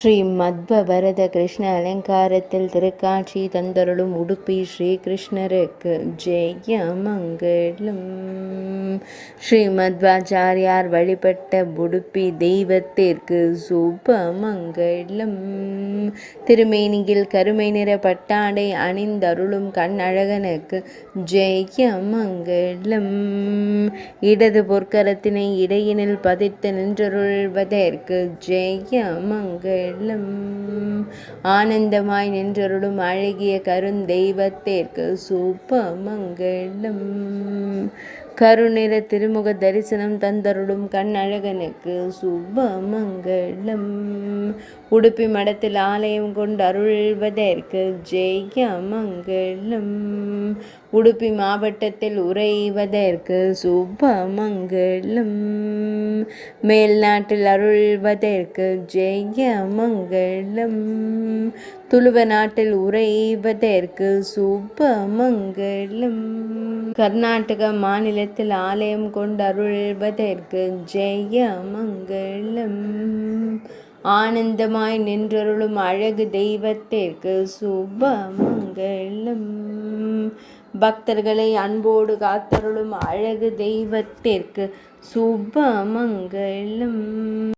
ஸ்ரீ மத்வ கிருஷ்ண அலங்காரத்தில் திருக்காட்சி தந்தருளும் உடுப்பி ஸ்ரீ கிருஷ்ணருக்கு ஜெய மங்களம். ஸ்ரீ மத்வாச்சாரியார் வழிபட்ட உடுப்பி தெய்வத்திற்கு சுப மங்களம். திருமேனியில் கருமை நிற பட்டாடை அணிந்தருளும் கண்ணழகனுக்கு ஜெய மங்களம். இடது பொற்கரத்தினை இடையினில் பதித்து நின்றருள்வதற்கு ஜெய மங்களம். ஆனந்தமாய் நின்றருளும் அழகிய கருந்தெய்வத்திற்கு சுப மங்களம். கருநிற திருமுக தரிசனம் தந்தருளும் கண்ணழகனுக்கு சுப மங்களம். உடுப்பி மடத்தில் ஆலயம் கொண்டு அருள்வதற்கு ஜெய மங்களம். உடுப்பி மாவட்டத்தில் உறைவதற்கு சுப மங்களம். மேல் நாட்டில் அருள்வதற்கு ஜெய மங்களம். துளுவ நாட்டில் உறைவதற்கு சுப மங்களம். கர்நாடக மாநிலத்தில் ஆலயம் கொண்டு அருள்வதற்கு ஜெய மங்களம். ஆனந்தமாய் நின்றருளும் அழகு தெய்வத்திற்கு சுப மங்களம். பக்தர்களை அன்போடு காத்தருளும் அழகு தெய்வத்திற்கு சுப மங்களம்.